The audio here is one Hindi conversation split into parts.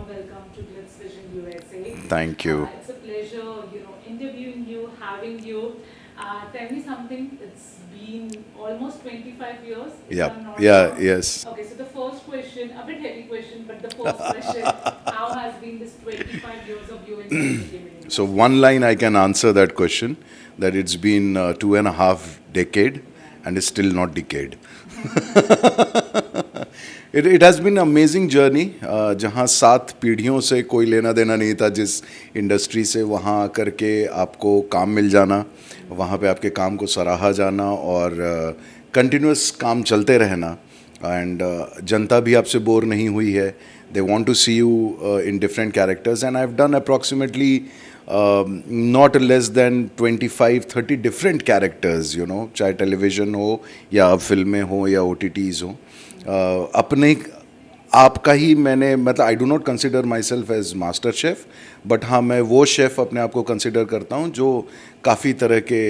welcome to Glitz Vision USA. Thank you. It's a pleasure, interviewing you, having you. Tell me something. It's been almost 25 years, if Yeah, I'm not yeah, wrong. yes. Okay, so the first question, a bit heavy question, but the first question, how has been this 25 years of you in the gaming industry? So one line I can answer that question, that it's been 2.5 decade and it's still not decade. It has been an amazing journey, जहाँ 7 पीढ़ियों से कोई लेना देना नहीं था जिस इंडस्ट्री से, वहाँ आकर के आपको काम मिल जाना, वहाँ पे आपके काम को सराहा जाना और कंटिन्यूस काम चलते रहना एंड जनता भी आपसे बोर नहीं हुई है. They want to see you in different characters and I have done approximately not less than 25-30 different characters, चाहे टेलीविज़न हो या अब फिल्में हो या OTTs हो. अपने आपका ही मैंने मतलब I do not consider my self as master chef, but हाँ मैं वो शेफ़ अपने आप को कंसिडर करता हूँ जो काफ़ी तरह के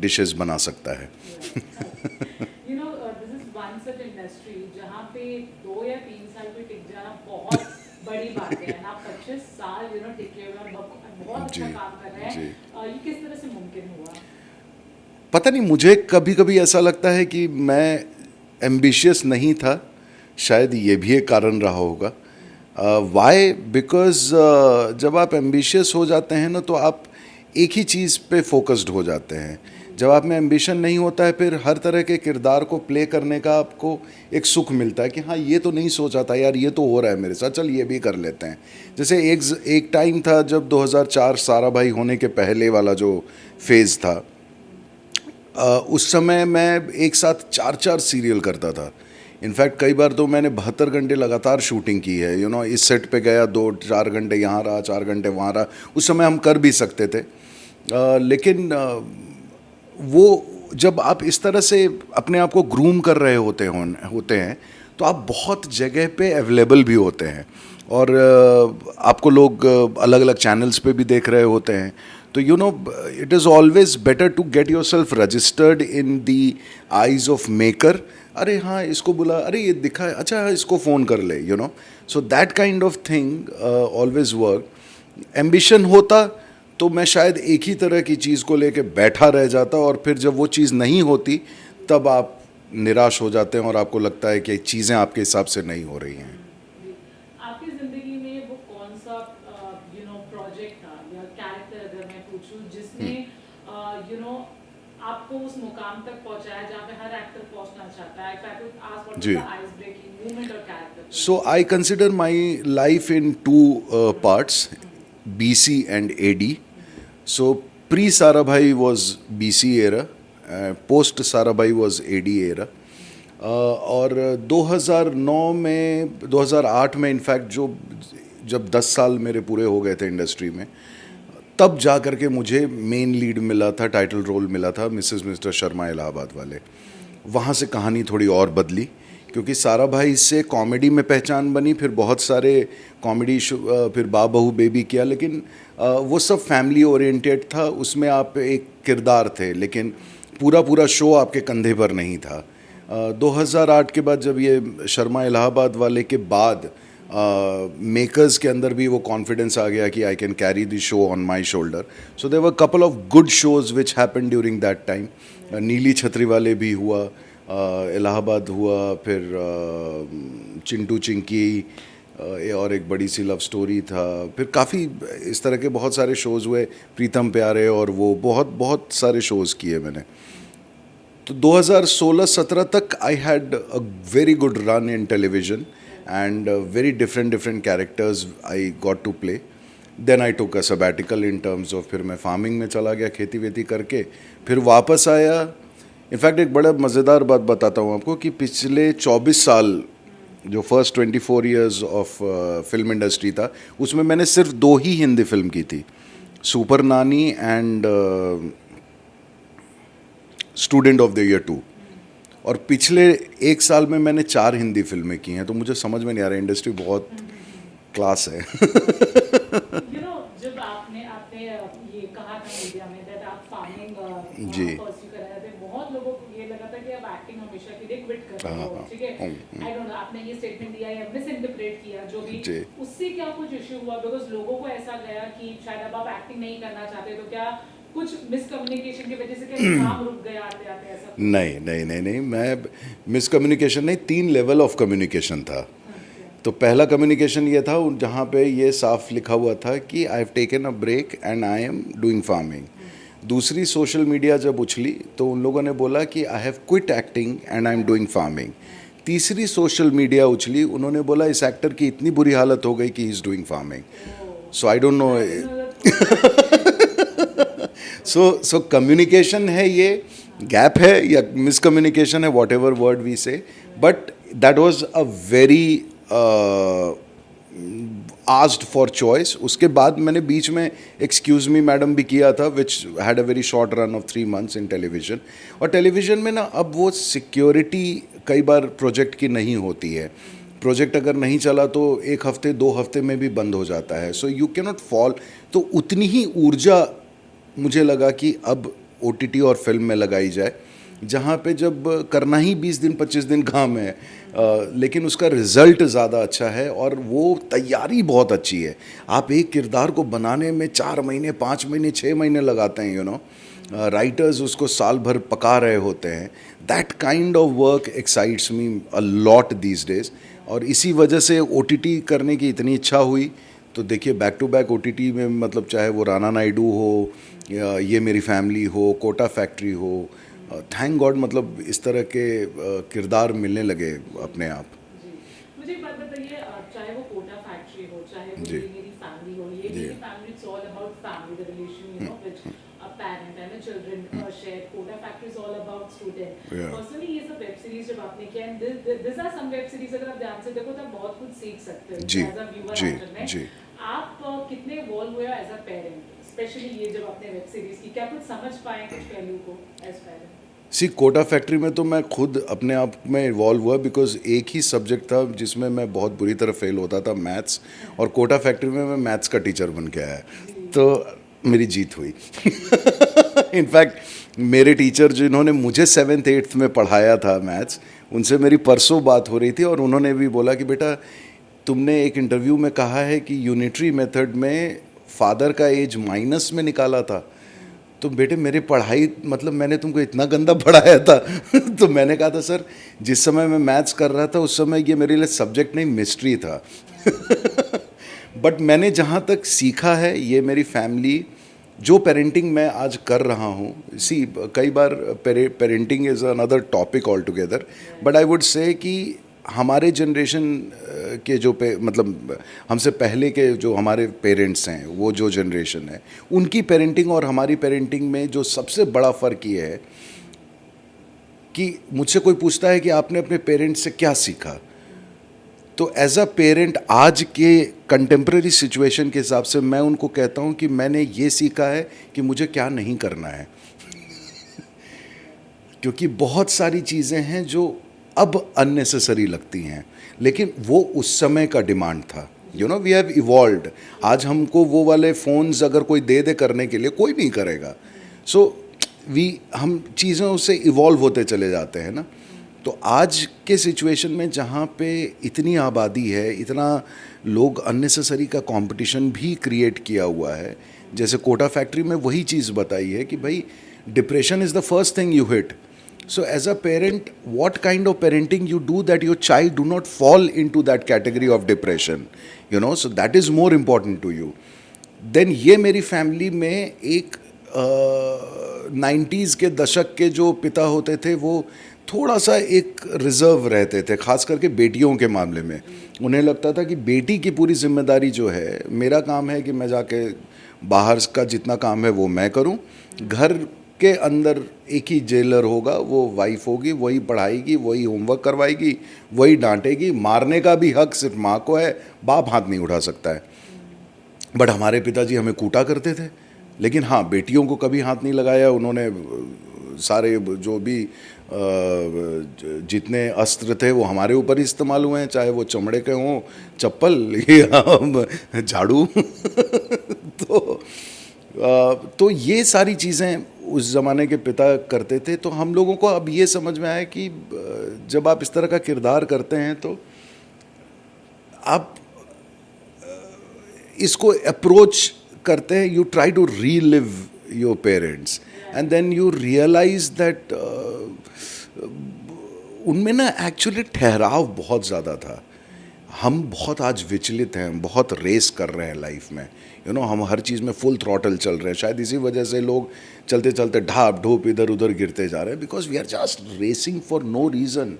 डिशेस बना सकता है. This is one such industry जहाँ पे 2 या 3 साल पे टिक जाना बहुत बड़ी बात है. आप 25 साल टिके हुए और बहुत अच्छा काम कर रहे हैं. ये किस तरह से मुमकिन हुआ? पता नहीं, मुझे कभी कभी ऐसा लगता है कि मैं एम्बिशियस नहीं था, शायद ये भी एक कारण रहा होगा. वाई? बिकॉज जब आप एम्बिशियस हो जाते हैं ना तो आप एक ही चीज़ पे फोकस्ड हो जाते हैं. जब आप में एम्बिशन नहीं होता है फिर हर तरह के किरदार को प्ले करने का आपको एक सुख मिलता है कि हाँ ये तो नहीं सोचा था यार, ये तो हो रहा है मेरे साथ, चल ये भी कर लेते हैं. जैसे एक टाइम था जब 2004 सारा भाई होने के पहले वाला जो फेज़ था, उस समय मैं एक साथ 4-4 सीरियल करता था. इनफैक्ट कई बार तो मैंने 72 घंटे लगातार शूटिंग की है. इस सेट पे गया, 2-4 घंटे यहाँ रहा, 4 घंटे वहाँ रहा. उस समय हम कर भी सकते थे. लेकिन वो जब आप इस तरह से अपने आप को ग्रूम कर रहे होते हैं तो आप बहुत जगह पे अवेलेबल भी होते हैं और आपको लोग अलग अलग चैनल्स पे भी देख रहे होते हैं. तो it is always better to get your self registered in the eyes of maker. अरे हाँ इसको बुला, अरे ये दिखा है, अच्छा इसको फ़ोन कर ले. So that kind of thing always work. Ambition होता तो मैं शायद एक ही तरह की चीज़ को लेके बैठा रह जाता और फिर जब वो चीज़ नहीं होती तब आप निराश हो जाते हैं और आपको लगता है कि चीज़ें आपके हिसाब से नहीं हो रही हैं. आपकी जिंदगी में वो कौन सा प्रोजेक्ट था या कैरेक्टर अगर मैं पूछूं जिसने आपको उस मुकाम तक पहुंचाया जहाँ पे हर एक्टर पहुंचना चाहता है? If I could ask, what was ji. the ice breaking moment or character? So I consider my life in two parts, BC and AD. So pre Sarabhai was BC era, post Sarabhai was AD era. और 2009 में 2008 में इनफैक्ट जब 10 साल मेरे पूरे हो गए थे इंडस्ट्री में, तब जा कर के मुझे मेन लीड मिला था, टाइटल रोल मिला था मिसेस मिस्टर शर्मा इलाहाबाद वाले. वहाँ से कहानी थोड़ी और बदली क्योंकि सारा भाई से कॉमेडी में पहचान बनी, फिर बहुत सारे कॉमेडी फिर बहू बेबी किया, लेकिन वो सब फैमिली ओरिएंटेड था. उसमें आप एक किरदार थे लेकिन पूरा शो आपके कंधे पर नहीं था. 2008 के बाद जब ये शर्मा इलाहाबाद वाले के बाद मेकर्स के अंदर भी वो कॉन्फिडेंस आ गया कि I can carry the show on my shoulder. So there were couple of good shows which happen during that time. नीली छतरी वाले भी हुआ, इलाहाबाद हुआ, फिर चिंटू चिंकी, और एक बड़ी सी लव स्टोरी था. फिर काफ़ी इस तरह के बहुत सारे शोज़ हुए, प्रीतम प्यारे, और वो बहुत सारे शोज़ किए मैंने. तो 2016-17 तक I had a very good run in television and very different characters I got to play. Then I took a sabbatical in terms of फिर मैं फार्मिंग में चला गया, खेती वेती करके फिर वापस आया. इनफैक्ट एक बड़ा मज़ेदार बात बताता हूँ आपको कि पिछले 24 साल जो first 24 years of film industry था उसमें मैंने सिर्फ 2 ही हिंदी फिल्म की थी, सुपर नानी and student of the year 2. और पिछले 1 साल में मैंने 4 हिंदी फिल्में की हैं. तो मुझे समझ में नहीं आ रहा, इंडस्ट्री बहुत क्लास है. जब आपने आपने ये कहा था मीडिया में दैट आप फार्मिंग जी। परस्यू कर रहे थे, बहुत लोगों को ये लगा था कि आप एक्टिंग हमेशा के लिए क्विट कर रहे हो, ठीक है, आई डोंट नो आपने ये स्टेटमेंट दिया या मिस इंटरप्रेट किया जो भी, जी। उससे क्या कुछ इश्यू हुआ? बिकॉज लोगों को ऐसा गया कि शायद अब आप एक्टिंग नहीं करना चाहते, तो क्या कुछ मिसकम्युनिकेशन की वजह से क्या काम रुक गया आते आते ऐसा? नहीं नहीं नहीं नहीं, मैं मिसकम्युनिकेशन नहीं, 3 लेवल ऑफ कम्युनिकेशन था। तो पहला कम्युनिकेशन ये था जहाँ पे ये साफ लिखा हुआ था कि I have taken a break and I am doing farming. दूसरी सोशल मीडिया जब उछली तो उन लोगों ने बोला कि I have quit acting and I am doing farming. तीसरी सोशल मीडिया उछली, उन्होंने बोला इस एक्टर की इतनी बुरी हालत हो गई कि he is doing farming. So I don't know, so communication है, ये गैप है या मिसकम्युनिकेशन है, वॉट एवर वर्ड वी से, but that was a very asked for choice. उसके बाद मैंने बीच में एक्सक्यूज़ मी मैडम भी किया था, which had a very short run of 3 months in television. और टेलीविज़न में ना अब वो सिक्योरिटी कई बार प्रोजेक्ट की नहीं होती है। प्रोजेक्ट अगर नहीं चला तो 1 हफ्ते 2 हफ्ते में भी बंद हो जाता है, so you can not fall. तो उतनी ही ऊर्जा मुझे लगा कि अब OTT और फिल्म में लगाई जाए, जहाँ पे जब करना ही 20 दिन 25 दिन काम है, लेकिन उसका रिज़ल्ट ज़्यादा अच्छा है और वो तैयारी बहुत अच्छी है। आप एक किरदार को बनाने में 4 महीने 5 महीने 6 महीने लगाते हैं, यू नो, राइटर्स उसको साल भर पका रहे होते हैं। That kind of work excites me a lot these days. और इसी वजह से OTT करने की इतनी इच्छा हुई। तो देखिए बैक टू बैक OTT में, मतलब चाहे वो राना नायडू हो या ये मेरी फैमिली हो, कोटा फैक्ट्री हो, थैंक गॉड, मतलब इस तरह के किरदार मिलने लगे अपने आप। जी, मुझे एक बात बताइए, चाहे वो कोटा फैक्ट्री हो, चाहे वो जी। ये मेरी फैमिली हो, ये जी। मेरी family, it's all about family, the relation you know which a parent and a children share. Kota factory is all about student. Yeah. Personally ये सब वेब सीरीज जब आपने किया, and this are some web series, अगर आप ध्यान से देखो तो आप बहुत कुछ सीख सकते हो जी, एज अ व्यूअर जी, एक्टर में। जी। आप कितने इवॉल्व हुए एज अ पेरेंट, स्पेशली ये जब आपने वेब सीरीज की, क्या कुछ समझ पाए कुछ पहलू को एज पेरेंट? सी, कोटा फैक्ट्री में तो मैं खुद अपने आप में इवॉल्व हुआ, बिकॉज एक ही सब्जेक्ट था जिसमें मैं बहुत बुरी तरह फेल होता था, मैथ्स, और कोटा फैक्ट्री में मैं मैथ्स का टीचर बन के आया, तो मेरी जीत हुई। इनफैक्ट मेरे टीचर जिन्होंने मुझे 7th 8th में पढ़ाया था मैथ्स, उनसे मेरी परसों बात हो रही थी और उन्होंने भी बोला कि बेटा तुमने एक इंटरव्यू में कहा है कि यूनिटरी मेथड में फादर का एज माइनस में निकाला था, तो बेटे मेरी पढ़ाई, मतलब मैंने तुमको इतना गंदा पढ़ाया था। तो मैंने कहा था सर, जिस समय मैं मैथ्स कर रहा था उस समय ये मेरे लिए सब्जेक्ट नहीं, मिस्ट्री था। बट मैंने जहाँ तक सीखा है, ये मेरी फैमिली, जो पेरेंटिंग मैं आज कर रहा हूँ, सी कई बार parenting is another topic all together, but I would say कि हमारे जनरेशन के जो मतलब हमसे पहले के जो हमारे पेरेंट्स हैं, वो जो जनरेशन है, उनकी पेरेंटिंग और हमारी पेरेंटिंग में जो सबसे बड़ा फ़र्क ये है कि मुझसे कोई पूछता है कि आपने अपने पेरेंट्स से क्या सीखा, तो एज अ पेरेंट आज के कंटेम्प्रेरी सिचुएशन के हिसाब से मैं उनको कहता हूँ कि मैंने ये सीखा है कि मुझे क्या नहीं करना है। क्योंकि बहुत सारी चीज़ें हैं जो अब अननेसेसरी लगती हैं, लेकिन वो उस समय का डिमांड था। You know, we have evolved. आज हमको वो वाले फ़ोन्स अगर कोई दे दे करने के लिए, कोई नहीं करेगा। सो हम चीज़ों से इवॉल्व होते चले जाते हैं ना। तो आज के सिचुएशन में जहाँ पे इतनी आबादी है, इतना लोग, अननेसेसरी का कंपटीशन भी क्रिएट किया हुआ है। जैसे कोटा फैक्ट्री में वही चीज़ बताई है कि भाई depression is the first thing you hit. So as a parent, what kind of parenting you do that your child do not fall into that category of depression, you know, so that is more important to you. Then ये मेरी फैमिली में एक 90s के दशक के जो पिता होते थे, वो थोड़ा सा एक रिजर्व रहते थे, खास करके बेटियों के मामले में। उन्हें लगता था कि बेटी की पूरी जिम्मेदारी जो है, मेरा काम है कि मैं जाके बाहर का जितना काम है वो मैं करूं, घर के अंदर एक ही जेलर होगा, वो वाइफ होगी, वही पढ़ाएगी, वही होमवर्क करवाएगी, वही डांटेगी, मारने का भी हक सिर्फ माँ को है, बाप हाथ नहीं उठा सकता है। बट हमारे पिताजी हमें कूटा करते थे, लेकिन हाँ, बेटियों को कभी हाथ नहीं लगाया उन्होंने। सारे जो भी जितने अस्त्र थे वो हमारे ऊपर ही इस्तेमाल हुए हैं, चाहे वो चमड़े के हों, चप्पल या झाड़ू। तो ये सारी चीज़ें उस ज़माने के पिता करते थे, तो हम लोगों को अब ये समझ में आया कि जब आप इस तरह का किरदार करते हैं तो आप इसको अप्रोच करते हैं, you try to relive your parents and then you realize that उनमें ना एक्चुअली ठहराव बहुत ज़्यादा था। हम बहुत आज विचलित हैं, बहुत रेस कर रहे हैं लाइफ में, हम हर चीज़ में फुल थ्रॉटल चल रहे हैं। शायद इसी वजह से लोग चलते चलते ढाप ढूप इधर उधर गिरते जा रहे हैं, because we are just racing for no reason.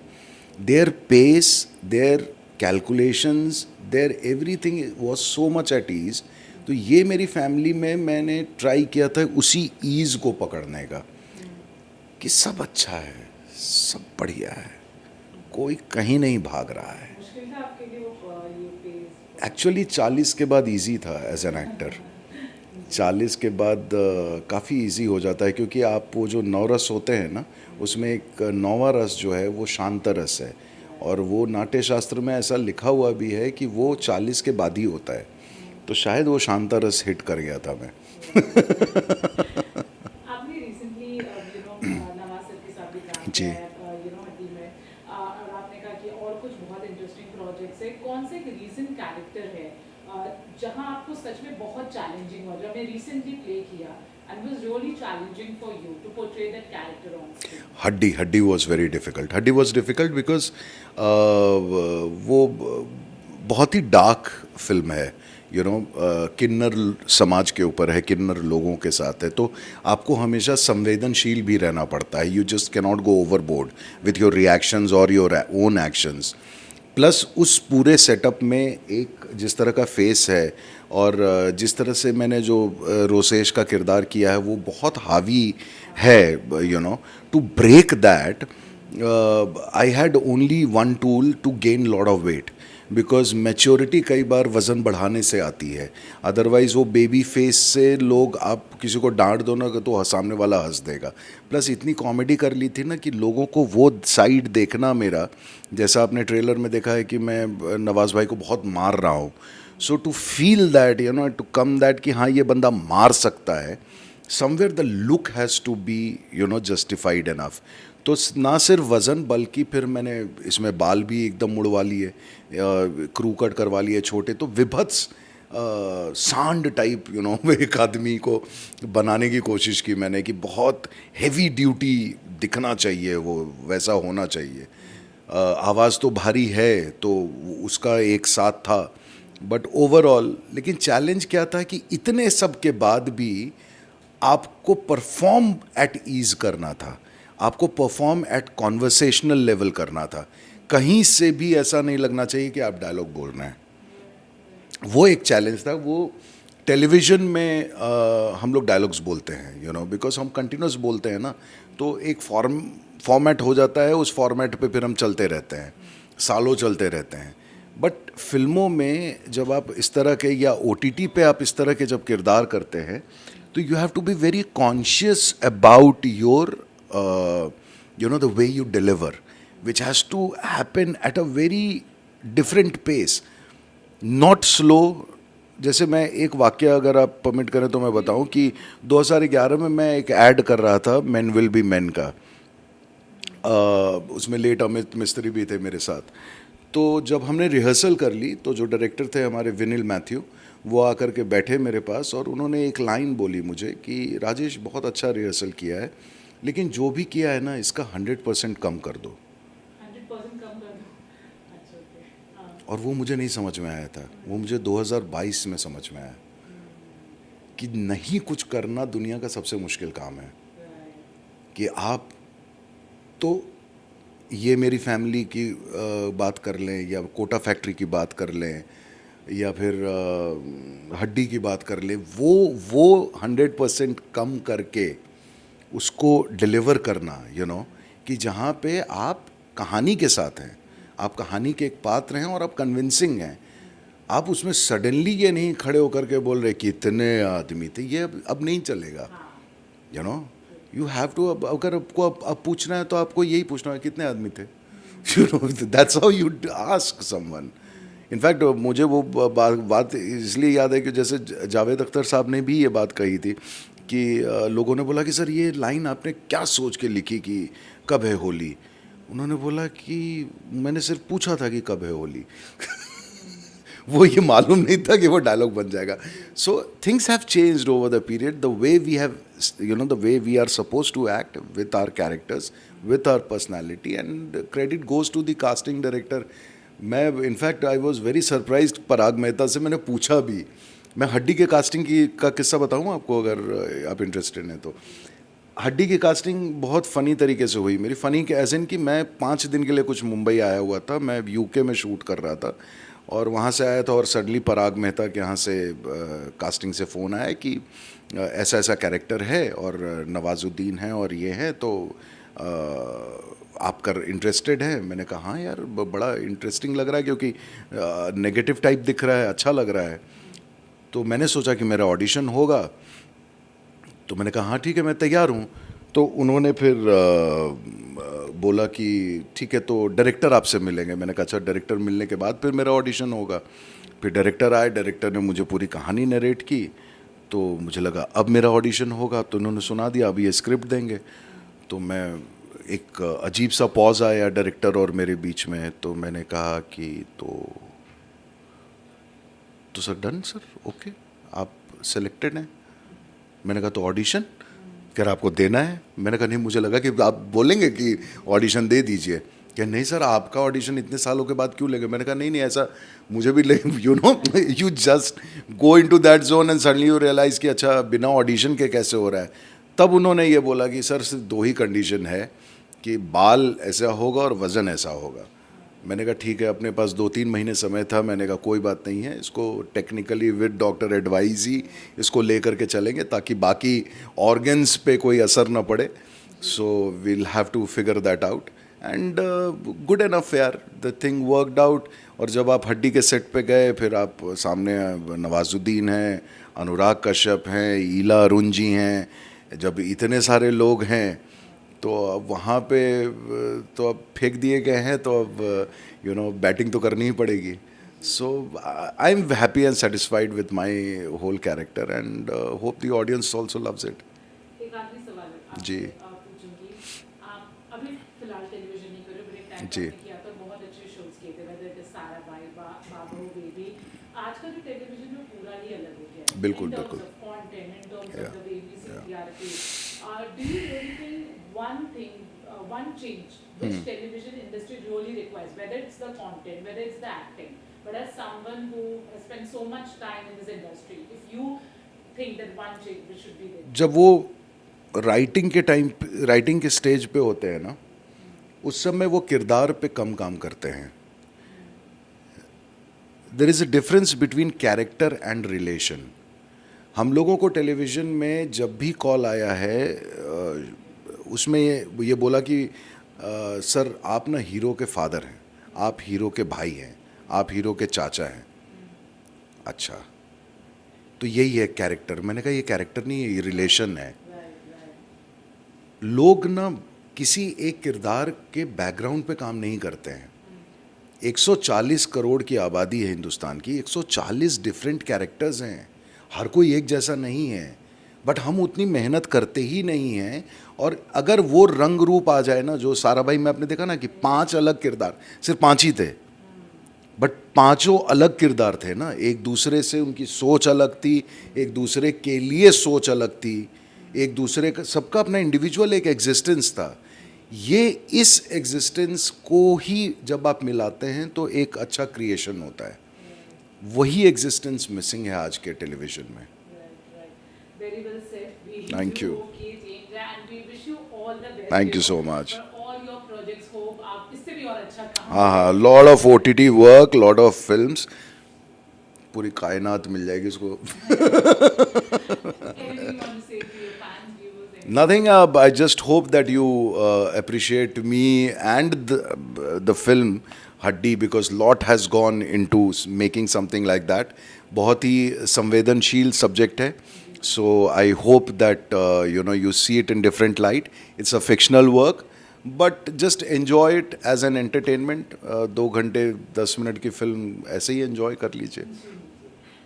Their pace, their calculations, their everything was so much at ease. तो ये मेरी फैमिली में मैंने ट्राई किया था उसी ईज़ को पकड़ने का, कि सब अच्छा है, सब बढ़िया है, कोई कहीं नहीं भाग रहा है। मुश्किल था आपके लिए वो ये फेज? एक्चुअली 40 के बाद इजी था एज एन एक्टर। 40 के बाद काफ़ी इजी हो जाता है, क्योंकि आप वो जो 9 रस होते हैं ना, उसमें एक 9वां रस जो है वो शांत रस है, और वो नाट्य शास्त्र में ऐसा लिखा हुआ भी है कि वो 40 के बाद ही होता है। तो शायद वो शांत रस हिट कर गया था मैं। आपने रिसेंटली नवाज सर के साथ भी काम जी। किया है हड्डी में, और आपने कहा कि और कुछ बहुत इंटरेस्टिंग प्रोजेक्ट्स है। कौन से एक रीसेंट कैरेक्टर है जहां आपको सच में बहुत चैलेंजिंग हुआ, जो आपने रिसेंटली प्ले किया and was really challenging for you to portray that character on screen? हड्डी वॉज वेरी डिफ़िकल्ट। हड्डी वॉज डिफ़िकल्ट बिकॉज वो बहुत ही डार्क फिल्म है, किन्नर समाज के ऊपर है, किन्नर लोगों के साथ है, तो आपको हमेशा संवेदनशील भी रहना पड़ता है। You just can not go overboard with your reactions और योर ओन एक्शंस। प्लस उस पूरे सेटअप में एक जिस तरह का फेस है, और जिस तरह से मैंने जो रोसेश का किरदार किया है वो बहुत हावी है, to break that I had only one tool to gain lot of weight, because maturity कई बार वज़न बढ़ाने से आती है। अदरवाइज़ वो बेबी फेस से लोग, आप किसी को डांट दो ना तो सामने वाला हंस देगा। प्लस इतनी कॉमेडी कर ली थी ना कि लोगों को वो साइड देखना मेरा, जैसा आपने ट्रेलर में देखा है कि मैं नवाज़ भाई को बहुत मार रहा हूँ, so to feel that to come that कि हाँ ये बंदा मार सकता है, somewhere the look has to be justified enough. तो ना सिर्फ वज़न, बल्कि फिर मैंने इसमें बाल भी एकदम मुड़वा लिए, क्रू कट करवा लिए छोटे, तो विभत्स सांड टाइप एक आदमी को बनाने की कोशिश की मैंने, कि बहुत हेवी ड्यूटी दिखना चाहिए, वो वैसा होना चाहिए। आवाज़ तो भारी है, तो उसका एक साथ था, बट ओवरऑल लेकिन चैलेंज क्या था कि इतने सब के बाद भी आपको परफॉर्म एट ईज़ करना था, आपको परफॉर्म एट कॉन्वर्सेशनल लेवल करना था। कहीं से भी ऐसा नहीं लगना चाहिए कि आप डायलॉग बोल रहे हैं। वो एक चैलेंज था। वो टेलीविज़न में हम लोग डायलॉग्स बोलते हैं बिकॉज हम कंटिन्यूस बोलते हैं ना, तो एक फॉर्मेट हो जाता है, उस फॉर्मेट पे फिर हम चलते रहते हैं, सालों चलते रहते हैं। बट फिल्मों में जब आप इस तरह के, या OTT पे आप इस तरह के जब किरदार करते हैं, तो you have to be very conscious about your the way you deliver, which has to happen at a very different pace, not slow. जैसे मैं एक वाक्य अगर आप परमिट करें तो मैं बताऊं कि 2011 में मैं एक ऐड कर रहा था मेन विल बी मेन का, उसमें लेट अमित मिस्त्री भी थे मेरे साथ। तो जब हमने रिहर्सल कर ली, तो जो डायरेक्टर थे हमारे विनिल मैथ्यू, वो आकर के बैठे मेरे पास, और उन्होंने एक लाइन बोली मुझे कि राजेश बहुत अच्छा रिहर्सल किया है, लेकिन जो भी किया है ना इसका 100% कम कर दो। 100% कम कर दो? अच्छा, ओके, हाँ। और वो मुझे नहीं समझ में आया था, वो मुझे 2022 में समझ में आया कि नहीं कुछ करना दुनिया का सबसे मुश्किल काम है। कि आप तो ये मेरी फैमिली की बात कर लें, या कोटा फैक्ट्री की बात कर लें, या फिर हड्डी की बात कर लें, वो 100% कम करके उसको डिलीवर करना, कि जहाँ पे आप कहानी के साथ हैं, आप कहानी के एक पात्र हैं और आप कन्विंसिंग हैं। आप उसमें सडनली ये नहीं खड़े होकर के बोल रहे कि इतने आदमी थे, ये अब नहीं चलेगा। यू हैव टू, अगर आपको अब पूछना है तो आपको यही पूछना है कितने आदमी थे। That's how you ask someone. In fact मुझे वो बात इसलिए याद है कि जैसे जावेद अख्तर साहब ने भी ये बात कही थी कि लोगों ने बोला कि सर ये लाइन आपने क्या सोच के लिखी कि कब है होली। उन्होंने बोला कि मैंने सिर्फ पूछा था कि कब है होली। वो ये मालूम नहीं था कि वो डायलॉग बन जाएगा। So things have changed over the period, the way we have the way we are suppose to act with our characters, with our personality, and credit goes to the casting director. मैं in fact I was very surprised, Parag Mehta से मैंने पूछा भी। मैं हड्डी के कास्टिंग का किस्सा बताऊँ आपको अगर आप इंटरेस्टेड हैं तो। हड्डी की कास्टिंग बहुत फ़नी तरीके से हुई मेरी। फ़नी के एज इन कि मैं 5 दिन के लिए कुछ मुंबई आया हुआ था, मैं यूके में शूट कर रहा था और वहाँ से आया था और सडनली पराग मेहता के यहाँ से कास्टिंग से फ़ोन आया कि ऐसा ऐसा कैरेक्टर है और नवाजुद्दीन है और ये है, तो आप कर इंटरेस्टेड है? मैंने कहा हाँ यार, बड़ा इंटरेस्टिंग लग रहा है क्योंकि नेगेटिव टाइप दिख रहा है, अच्छा लग रहा है। तो मैंने सोचा कि मेरा ऑडिशन होगा, तो मैंने कहा हाँ ठीक है मैं तैयार हूँ। तो उन्होंने फिर बोला कि ठीक है तो डायरेक्टर आपसे मिलेंगे। मैंने कहा अच्छा, डायरेक्टर मिलने के बाद फिर मेरा ऑडिशन होगा। फिर डायरेक्टर आए, डायरेक्टर ने मुझे पूरी कहानी नरेट की, तो मुझे लगा अब मेरा ऑडिशन होगा। तो उन्होंने सुना दिया अब ये स्क्रिप्ट देंगे। तो मैं एक अजीब सा पॉज आया डायरेक्टर और मेरे बीच में, तो मैंने कहा कि तो सर डन सर, ओके आप सेलेक्टेड हैं। मैंने कहा तो ऑडिशन? कह रहा आपको देना है। मैंने कहा नहीं, मुझे लगा कि आप बोलेंगे कि ऑडिशन दे दीजिए। क्या नहीं सर, आपका ऑडिशन इतने सालों के बाद क्यों लेंगे? मैंने कहा नहीं नहीं, ऐसा मुझे भी ले, you know you just go into that zone and suddenly you realize कि अच्छा बिना ऑडिशन के कैसे हो रहा है। तब उन्होंने ये बोला कि सर सिर्फ 2 ही कंडीशन है कि बाल ऐसा होगा और वज़न ऐसा होगा। मैंने कहा ठीक है, अपने पास 2-3 महीने समय था। मैंने कहा कोई बात नहीं है, इसको टेक्निकली विद डॉक्टर एडवाइस ही इसको ले करके चलेंगे ताकि बाकी ऑर्गन्स पे कोई असर ना पड़े। So we'll have to figure that out and good enough यार, द थिंग वर्कड आउट। और जब आप हड्डी के सेट पे गए, फिर आप सामने नवाजुद्दीन हैं, अनुराग कश्यप हैं, ईला अरुण जी हैं, जब इतने सारे लोग हैं तो अब वहाँ पे तो अब फेंक दिए गए हैं, तो अब बैटिंग तो करनी ही पड़ेगी। So I am happy and satisfied with my whole character and hope the audience also loves it. एक आखिरी सवाल है जी पूछूंगी। आप अभी फिलहाल टेलीविजन नहीं कर रहे, बड़े टाइम जी किया तो बहुत अच्छे शोज किए थे, whether it is Sarabhai, Babu baby. आज का जो टेलीविजन में पूरा ही अलग हो गया है, बिल्कुल in terms बिल्कुल। of content, in terms Yeah, of the way we see TRP. Do you really think one thing, one change which television industry really requires, whether it's the content, whether it's the acting, but as someone who has spent so much time in this industry, if you think that one change which should be there? जब वो राइटिंग के स्टेज पे होते हैं ना, उस समय वो किरदार पे कम काम करते हैं। There is a difference between character and relation. हम लोगों को टेलीविज़न में जब भी कॉल आया है उसमें ये बोला कि सर आप ना हीरो के फादर हैं, आप हीरो के भाई हैं, आप हीरो के चाचा हैं। अच्छा, तो यही है कैरेक्टर। मैंने कहा ये कैरेक्टर नहीं है, ये रिलेशन है। लोग ना किसी एक किरदार के बैकग्राउंड पे काम नहीं करते हैं। 140 करोड़ की आबादी है हिंदुस्तान की, 140 डिफरेंट कैरेक्टर्स हैं, हर कोई एक जैसा नहीं है, बट हम उतनी मेहनत करते ही नहीं हैं। और अगर वो रंग रूप आ जाए ना, जो साराभाई में आपने देखा ना कि 5 अलग किरदार, सिर्फ 5 ही थे, बट 5 अलग किरदार थे ना, एक दूसरे से उनकी सोच अलग थी, एक दूसरे के लिए सोच अलग थी, एक दूसरे का सबका अपना इंडिविजुअल एक एग्जिस्टेंस था। ये इस एग्जिस्टेंस को ही जब आप मिलाते हैं तो एक अच्छा क्रिएशन होता है। वही एग्जिस्टेंस मिसिंग है आज के टेलीविजन में। Very well said. We Thank do you. okay, change, and we wish you all the best. Thank you so much. For all your projects, hope आप इससे भी और अच्छा काम हाँ हाँ, lot of OTT work, lot of films, पूरी कायनात मिल जाएगी इसको। Anything you want to say to your fans, viewers? anything? Nothing. I just hope that you appreciate me and the film Haddi, because lot has gone into making something like that. बहुत ही संवेदनशील सब्जेक्ट है. So I hope that you see it in different light. It's a fictional work, but just enjoy it as an entertainment. 2 घंटे 10 मिनट की फिल्म ऐसे ही एन्जॉय कर लीजिए.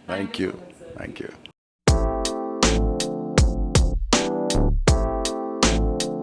Thank you. so much, sir. Thank you.